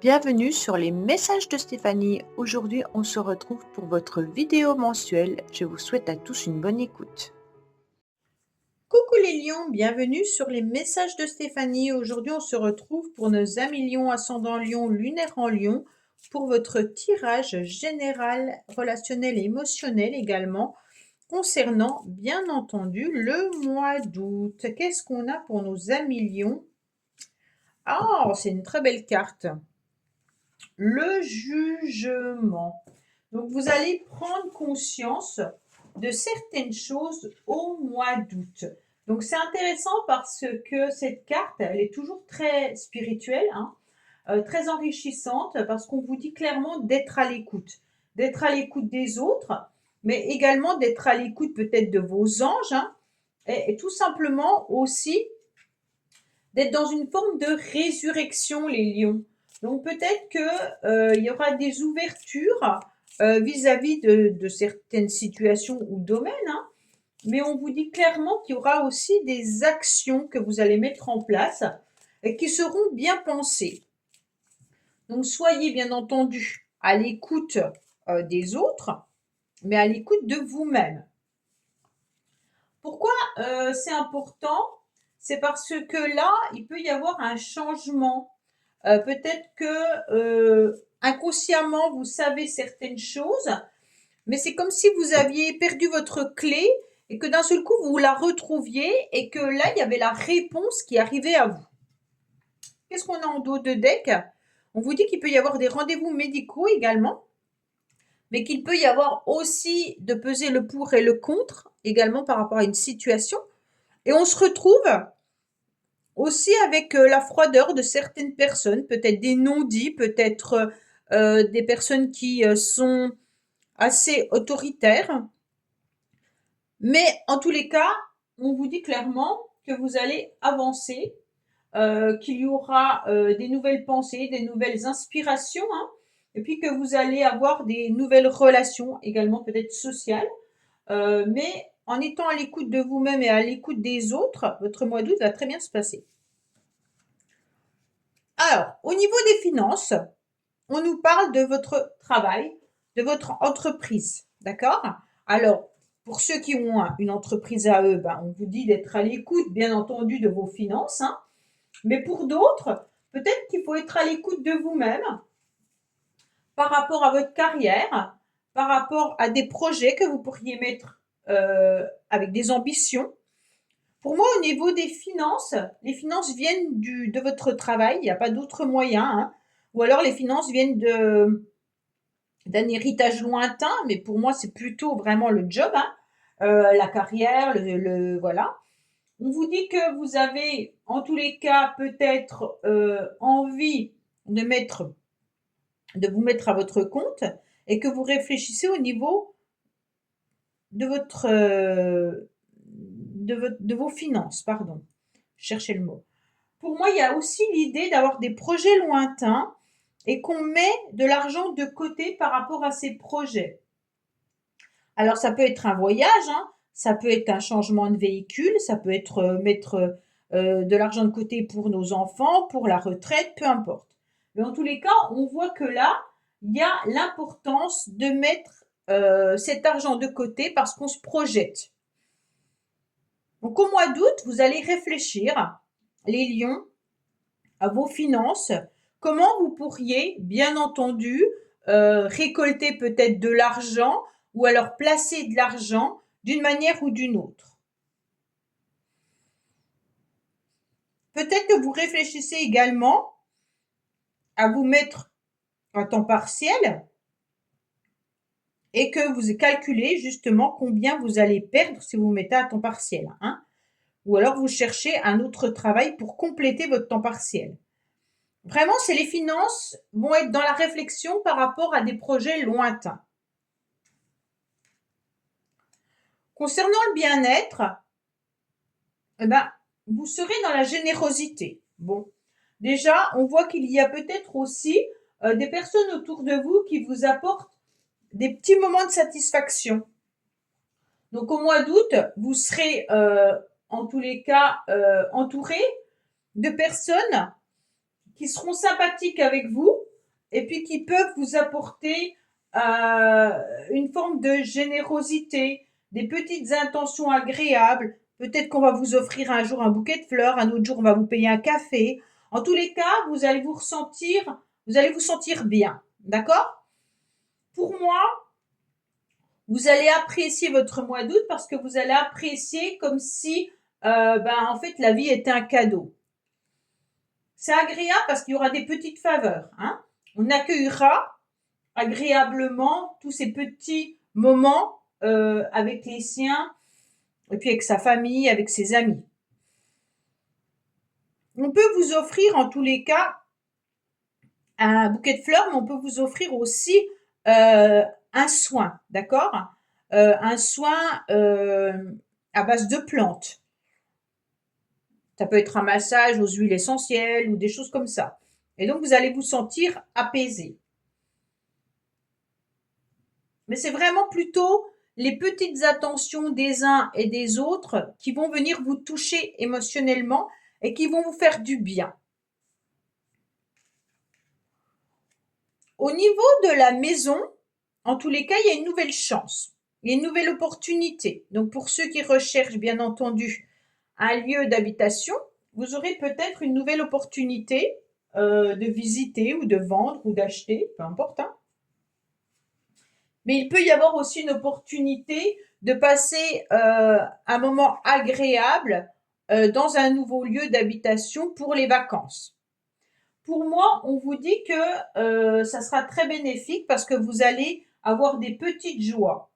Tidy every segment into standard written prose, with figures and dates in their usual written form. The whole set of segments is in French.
Bienvenue sur les messages de Stéphanie. Aujourd'hui, on se retrouve pour votre vidéo mensuelle. Je vous souhaite à tous une bonne écoute. Coucou les lions, bienvenue sur les messages de Stéphanie. Aujourd'hui, on se retrouve pour nos amis lions, ascendant lion, lunaire en lion, pour votre tirage général, relationnel et émotionnel également, concernant, bien entendu, le mois d'août. Qu'est-ce qu'on a pour nos amis lions? Ah, c'est une très belle carte. Le jugement. Donc, vous allez prendre conscience de certaines choses au mois d'août. Donc, c'est intéressant parce que cette carte, elle est toujours très spirituelle, très enrichissante, parce qu'on vous dit clairement d'être à l'écoute des autres, mais également d'être à l'écoute peut-être de vos anges, et tout simplement aussi d'être dans une forme de résurrection, les lions. Donc peut-être que il y aura des ouvertures vis-à-vis de certaines situations ou domaines, mais on vous dit clairement qu'il y aura aussi des actions que vous allez mettre en place et qui seront bien pensées. Donc soyez bien entendu à l'écoute des autres, mais à l'écoute de vous-même. Pourquoi c'est important? C'est parce que là, il peut y avoir un changement. Peut-être que inconsciemment, vous savez certaines choses, mais c'est comme si vous aviez perdu votre clé et que d'un seul coup, vous la retrouviez et que là, il y avait la réponse qui arrivait à vous. Qu'est-ce qu'on a en dos de deck? On vous dit qu'il peut y avoir des rendez-vous médicaux également, mais qu'il peut y avoir aussi de peser le pour et le contre également par rapport à une situation. Et on se retrouve aussi avec la froideur de certaines personnes, peut-être des non-dits, peut-être des personnes qui sont assez autoritaires. Mais en tous les cas, on vous dit clairement que vous allez avancer, qu'il y aura des nouvelles pensées, des nouvelles inspirations, et puis que vous allez avoir des nouvelles relations, également peut-être sociales. Mais en étant à l'écoute de vous-même et à l'écoute des autres, votre mois d'août va très bien se passer. Alors, au niveau des finances, on nous parle de votre travail, de votre entreprise, d'accord? Alors, pour ceux qui ont une entreprise à eux, on vous dit d'être à l'écoute, bien entendu, de vos finances, mais pour d'autres, peut-être qu'il faut être à l'écoute de vous-même par rapport à votre carrière, par rapport à des projets que vous pourriez mettre avec des ambitions. Pour moi, au niveau des finances, les finances viennent de votre travail, il n'y a pas d'autre moyen, ou alors les finances viennent d'un héritage lointain, mais pour moi, c'est plutôt vraiment le job, la carrière, voilà. On vous dit que vous avez, en tous les cas, peut-être envie de vous mettre à votre compte et que vous réfléchissez au niveau de de vos finances, pardon. Cherchez le mot. Pour moi, il y a aussi l'idée d'avoir des projets lointains et qu'on met de l'argent de côté par rapport à ces projets. Alors, ça peut être un voyage, ça peut être un changement de véhicule, ça peut être mettre de l'argent de côté pour nos enfants, pour la retraite, peu importe. Mais en tous les cas, on voit que là, il y a l'importance de mettre cet argent de côté parce qu'on se projette. Donc, au mois d'août, vous allez réfléchir, les lions, à vos finances, comment vous pourriez, bien entendu, récolter peut-être de l'argent ou alors placer de l'argent d'une manière ou d'une autre. Peut-être que vous réfléchissez également à vous mettre à temps partiel et que vous calculez justement combien vous allez perdre si vous vous mettez à temps partiel. Ou alors vous cherchez un autre travail pour compléter votre temps partiel. Vraiment, c'est les finances vont être dans la réflexion par rapport à des projets lointains. Concernant le bien-être, vous serez dans la générosité. Bon, déjà, on voit qu'il y a peut-être aussi des personnes autour de vous qui vous apportent des petits moments de satisfaction. Donc, au mois d'août, vous serez en tous les cas entouré de personnes qui seront sympathiques avec vous, et puis qui peuvent vous apporter une forme de générosité, des petites intentions agréables. Peut-être qu'on va vous offrir un jour un bouquet de fleurs, un autre jour on va vous payer un café. En tous les cas, vous allez vous sentir bien, d'accord? Pour moi, vous allez apprécier votre mois d'août parce que vous allez apprécier comme si, en fait, la vie était un cadeau. C'est agréable parce qu'il y aura des petites faveurs, hein. On accueillera agréablement tous ces petits moments avec les siens et puis avec sa famille, avec ses amis. On peut vous offrir en tous les cas un bouquet de fleurs, mais on peut vous offrir aussi un soin, d'accord? Un soin à base de plantes. Ça peut être un massage aux huiles essentielles ou des choses comme ça. Et donc, vous allez vous sentir apaisé. Mais c'est vraiment plutôt les petites attentions des uns et des autres qui vont venir vous toucher émotionnellement et qui vont vous faire du bien. Au niveau de la maison, en tous les cas, il y a une nouvelle chance, il y a une nouvelle opportunité. Donc, pour ceux qui recherchent, bien entendu, un lieu d'habitation, vous aurez peut-être une nouvelle opportunité de visiter ou de vendre ou d'acheter, peu importe, hein. Mais il peut y avoir aussi une opportunité de passer un moment agréable dans un nouveau lieu d'habitation pour les vacances. Pour moi, on vous dit que ça sera très bénéfique parce que vous allez avoir des petites joies,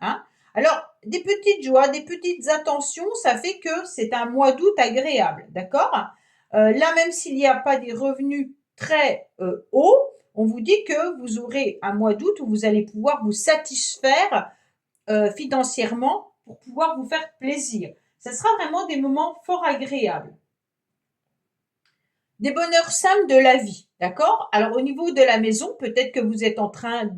hein. Alors, des petites joies, des petites attentions, ça fait que c'est un mois d'août agréable, d'accord? Là, même s'il n'y a pas des revenus très hauts, on vous dit que vous aurez un mois d'août où vous allez pouvoir vous satisfaire financièrement pour pouvoir vous faire plaisir. Ça sera vraiment des moments fort agréables. Des bonheurs simples de la vie, d'accord? Alors, au niveau de la maison, peut-être que vous êtes en train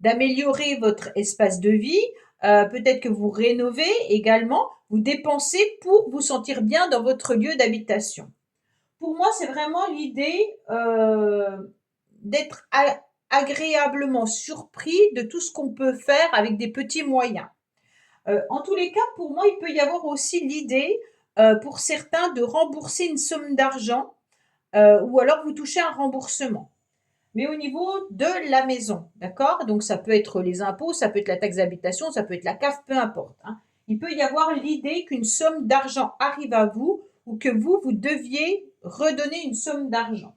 d'améliorer votre espace de vie, peut-être que vous rénovez également, vous dépensez pour vous sentir bien dans votre lieu d'habitation. Pour moi, c'est vraiment l'idée d'être agréablement surpris de tout ce qu'on peut faire avec des petits moyens. En tous les cas, pour moi, il peut y avoir aussi l'idée, pour certains, de rembourser une somme d'argent ou alors vous touchez un remboursement. Mais au niveau de la maison, d'accord? Donc ça peut être les impôts, ça peut être la taxe d'habitation, ça peut être la CAF, peu importe, hein. Il peut y avoir l'idée qu'une somme d'argent arrive à vous ou que vous deviez redonner une somme d'argent.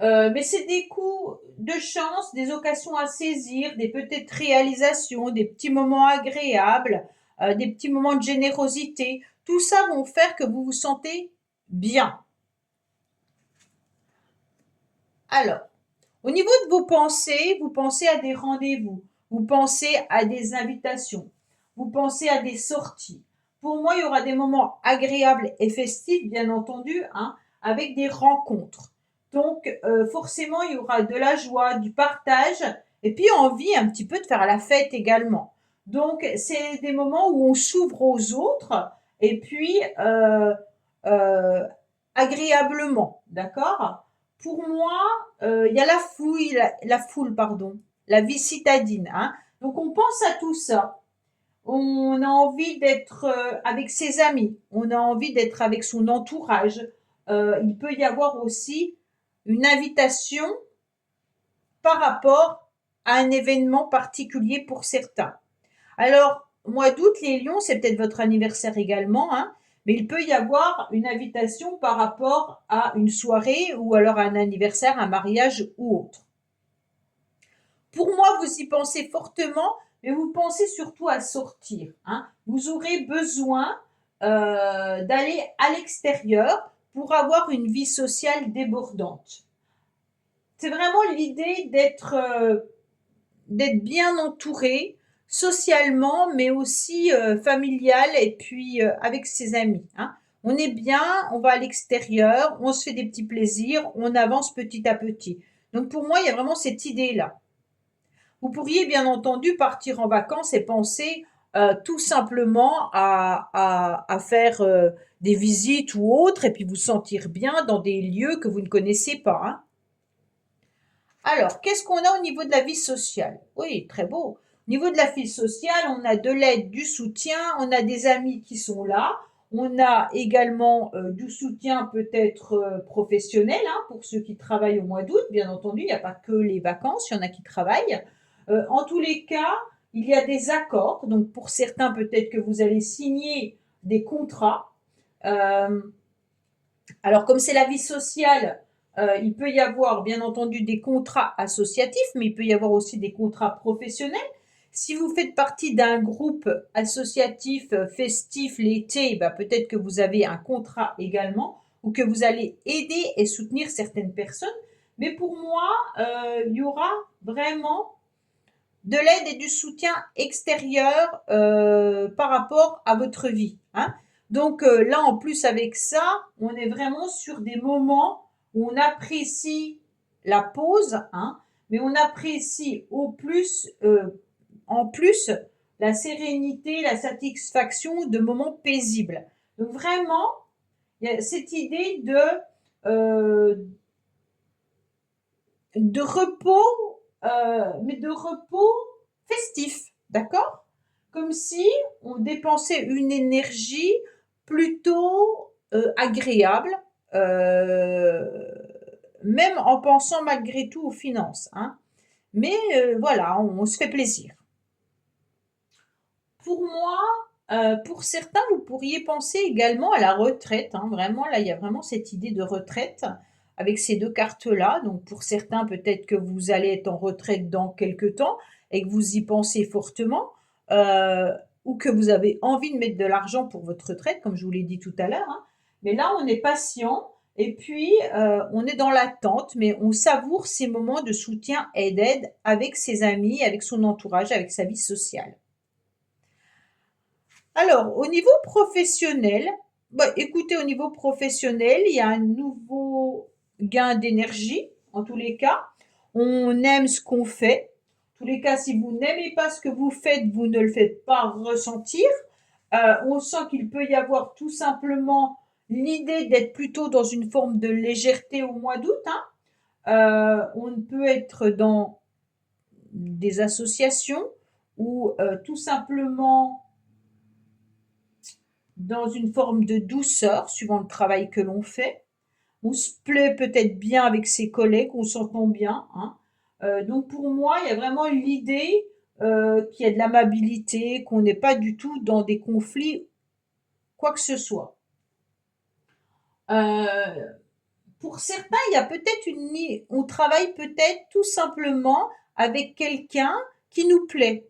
Mais c'est des coups de chance, des occasions à saisir, des peut-être réalisations, des petits moments agréables, des petits moments de générosité. Tout ça vont faire que vous vous sentez bien. Alors, au niveau de vos pensées, vous pensez à des rendez-vous, vous pensez à des invitations, vous pensez à des sorties. Pour moi, il y aura des moments agréables et festifs, bien entendu, hein, avec des rencontres. Donc, forcément, il y aura de la joie, du partage, et puis envie un petit peu de faire la fête également. Donc, c'est des moments où on s'ouvre aux autres, et puis euh, agréablement, d'accord? Pour moi, il y a la foule, pardon, la vie citadine, hein. Donc on pense à tout ça. On a envie d'être avec ses amis, on a envie d'être avec son entourage. Il peut y avoir aussi une invitation par rapport à un événement particulier pour certains. Alors, mois d'août, les lions, c'est peut-être votre anniversaire également, hein, mais il peut y avoir une invitation par rapport à une soirée ou alors à un anniversaire, un mariage ou autre. Pour moi, vous y pensez fortement, mais vous pensez surtout à sortir, hein. Vous aurez besoin d'aller à l'extérieur pour avoir une vie sociale débordante. C'est vraiment l'idée d'être bien entouré socialement, mais aussi familial et puis avec ses amis, hein. On est bien, on va à l'extérieur, on se fait des petits plaisirs, on avance petit à petit. Donc pour moi, il y a vraiment cette idée-là. Vous pourriez bien entendu partir en vacances et penser tout simplement à faire des visites ou autres et puis vous sentir bien dans des lieux que vous ne connaissez pas, hein. Alors, qu'est-ce qu'on a au niveau de la vie sociale? Oui, très beau. Au niveau de la vie sociale, on a de l'aide, du soutien, on a des amis qui sont là, on a également du soutien peut-être professionnel, hein, pour ceux qui travaillent au mois d'août, bien entendu, il n'y a pas que les vacances, il y en a qui travaillent. En tous les cas, il y a des accords, donc pour certains peut-être que vous allez signer des contrats. Euh, alors, comme c'est la vie sociale, il peut y avoir bien entendu des contrats associatifs, mais il peut y avoir aussi des contrats professionnels. Si vous faites partie d'un groupe associatif festif l'été, bah, peut-être que vous avez un contrat également, ou que vous allez aider et soutenir certaines personnes. Mais pour moi, il y aura vraiment de l'aide et du soutien extérieur par rapport à votre vie, hein. Donc là, en plus avec ça, on est vraiment sur des moments où on apprécie la pause, hein, mais on apprécie en plus la sérénité, la satisfaction de moments paisibles. Donc vraiment, il y a cette idée euh, de repos, mais de repos festif, d'accord? Comme si on dépensait une énergie plutôt agréable, euh, même en pensant malgré tout aux finances, hein. Mais voilà, on se fait plaisir. Pour moi, pour certains, vous pourriez penser également à la retraite, hein. Vraiment, là, il y a vraiment cette idée de retraite avec ces deux cartes-là. Donc, pour certains, peut-être que vous allez être en retraite dans quelques temps et que vous y pensez fortement, euh, ou que vous avez envie de mettre de l'argent pour votre retraite, comme je vous l'ai dit tout à l'heure, hein. Mais là, on est patient et puis on est dans l'attente, mais on savoure ces moments de soutien et d'aide avec ses amis, avec son entourage, avec sa vie sociale. Alors, au niveau professionnel, bah, écoutez, au niveau professionnel, il y a un nouveau gain d'énergie, en tous les cas. On aime ce qu'on fait. En tous les cas, si vous n'aimez pas ce que vous faites, vous ne le faites pas ressentir. On sent qu'il peut y avoir tout simplement l'idée d'être plutôt dans une forme de légèreté au mois d'août, hein. On peut être dans des associations ou tout simplement dans une forme de douceur, suivant le travail que l'on fait. On se plaît peut-être bien avec ses collègues, on s'entend bien, hein. Donc pour moi, il y a vraiment l'idée qu'il y a de l'amabilité, qu'on n'est pas du tout dans des conflits, quoi que ce soit. Euh, pour certains, il y a peut-être on travaille peut-être tout simplement avec quelqu'un qui nous plaît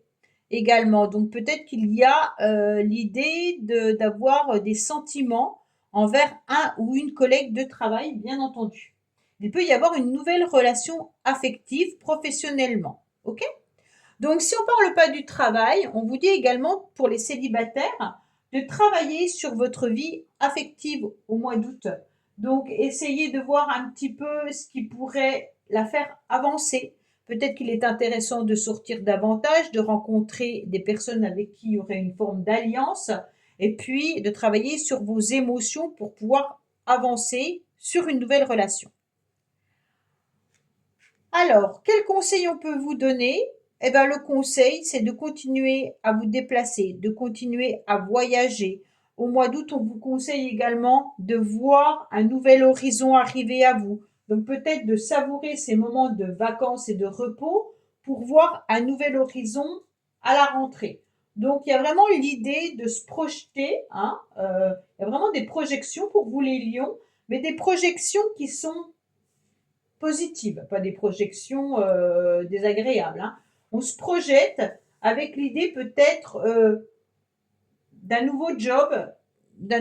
également. Donc peut-être qu'il y a l'idée d'avoir des sentiments envers un ou une collègue de travail, bien entendu. Il peut y avoir une nouvelle relation affective professionnellement. OK? Donc si on ne parle pas du travail, on vous dit également pour les célibataires de travailler sur votre vie affective au mois d'août. Donc essayez de voir un petit peu ce qui pourrait la faire avancer. Peut-être qu'il est intéressant de sortir davantage, de rencontrer des personnes avec qui il y aurait une forme d'alliance, et puis de travailler sur vos émotions pour pouvoir avancer sur une nouvelle relation. Alors, quel conseil on peut vous donner? Eh ben, le conseil, c'est de continuer à vous déplacer, de continuer à voyager. Au mois d'août, on vous conseille également de voir un nouvel horizon arriver à vous. Donc peut-être de savourer ces moments de vacances et de repos pour voir un nouvel horizon à la rentrée. Donc il y a vraiment l'idée de se projeter, hein, il y a vraiment des projections pour vous les lions, mais des projections qui sont positives, pas des projections désagréables, hein. On se projette avec l'idée peut-être d'un nouveau job, des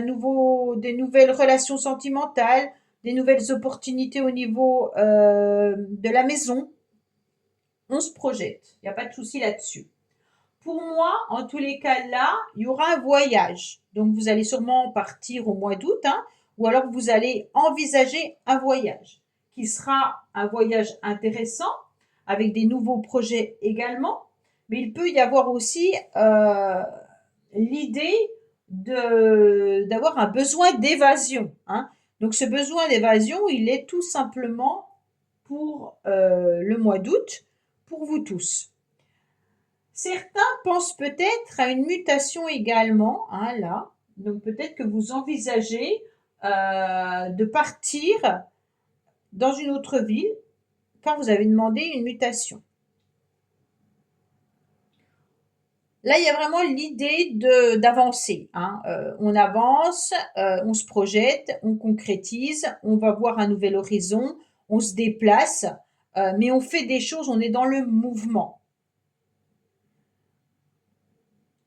nouvelles relations sentimentales, des nouvelles opportunités au niveau de la maison. On se projette, il n'y a pas de souci là-dessus. Pour moi, en tous les cas là, il y aura un voyage. Donc vous allez sûrement partir au mois d'août, hein, ou alors vous allez envisager un voyage qui sera un voyage intéressant avec des nouveaux projets également. Mais il peut y avoir aussi l'idée d'avoir un besoin d'évasion, hein. Donc ce besoin d'évasion, il est tout simplement pour le mois d'août pour vous tous. Certains pensent peut-être à une mutation également, hein, là. Donc peut-être que vous envisagez de partir dans une autre ville quand vous avez demandé une mutation. Là, il y a vraiment l'idée d'avancer, hein. On avance, on se projette, on concrétise, on va voir un nouvel horizon, on se déplace, mais on fait des choses, on est dans le mouvement.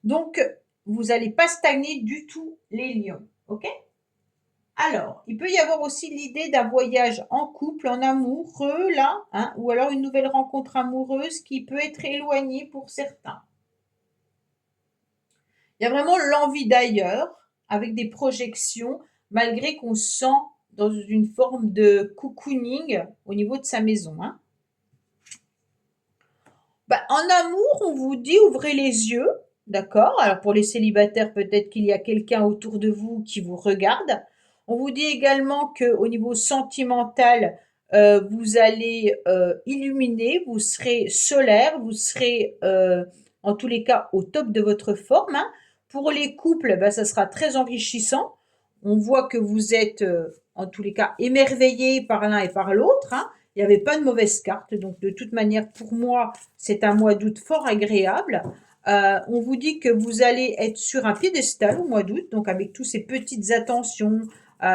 Donc, vous n'allez pas stagner du tout les lions, ok? Alors, il peut y avoir aussi l'idée d'un voyage en couple, en amoureux, là, hein, ou alors une nouvelle rencontre amoureuse qui peut être éloignée pour certains. Il y a vraiment l'envie d'ailleurs, avec des projections, malgré qu'on se sent dans une forme de cocooning au niveau de sa maison, hein. En amour, on vous dit ouvrez les yeux, d'accord? Alors pour les célibataires, peut-être qu'il y a quelqu'un autour de vous qui vous regarde. On vous dit également qu'au niveau sentimental, vous allez illuminer, vous serez solaire, vous serez en tous les cas au top de votre forme, hein. Pour les couples, ça sera très enrichissant. On voit que vous êtes en tous les cas émerveillés par l'un et par l'autre, hein. Il n'y avait pas de mauvaise carte, donc de toute manière, pour moi, c'est un mois d'août fort agréable. On vous dit que vous allez être sur un piédestal au mois d'août, donc avec toutes ces petites attentions,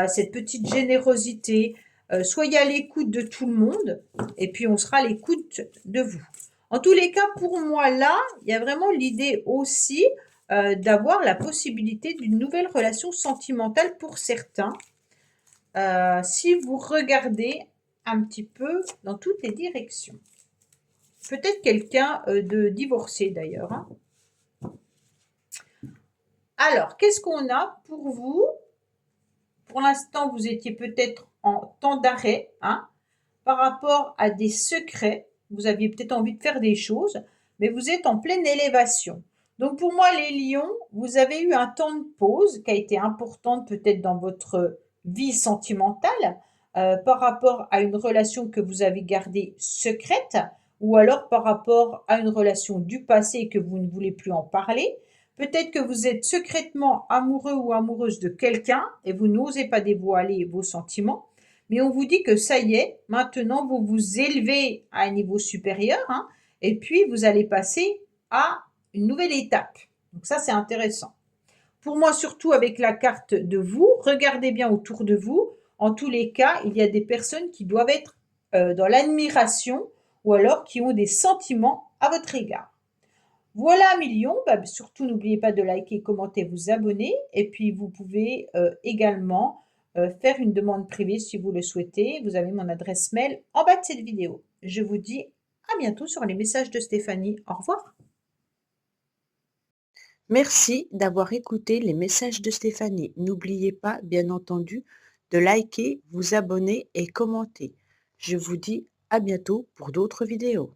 cette petite générosité. Soyez à l'écoute de tout le monde, et puis on sera à l'écoute de vous. En tous les cas, pour moi, là, il y a vraiment l'idée aussi d'avoir la possibilité d'une nouvelle relation sentimentale pour certains. Si vous regardez un petit peu dans toutes les directions. Peut-être quelqu'un de divorcé d'ailleurs, hein. Alors, qu'est-ce qu'on a pour vous? Pour l'instant, vous étiez peut-être en temps d'arrêt, hein, par rapport à des secrets. Vous aviez peut-être envie de faire des choses, mais vous êtes en pleine élévation. Donc pour moi, les lions, vous avez eu un temps de pause qui a été importante peut-être dans votre vie sentimentale, par rapport à une relation que vous avez gardée secrète, ou alors par rapport à une relation du passé et que vous ne voulez plus en parler. Peut-être que vous êtes secrètement amoureux ou amoureuse de quelqu'un et vous n'osez pas dévoiler vos sentiments. Mais on vous dit que ça y est, maintenant vous vous élevez à un niveau supérieur, hein, et puis vous allez passer à une nouvelle étape. Donc ça, c'est intéressant. Pour moi, surtout avec la carte de vous, regardez bien autour de vous. En tous les cas, il y a des personnes qui doivent être dans l'admiration ou alors qui ont des sentiments à votre égard. Voilà, millions. Surtout, n'oubliez pas de liker, commenter, vous abonner. Et puis, vous pouvez également faire une demande privée si vous le souhaitez. Vous avez mon adresse mail en bas de cette vidéo. Je vous dis à bientôt sur les messages de Stéphanie. Au revoir. Merci d'avoir écouté les messages de Stéphanie. N'oubliez pas, bien entendu, de liker, vous abonner et commenter. Je vous dis à bientôt pour d'autres vidéos.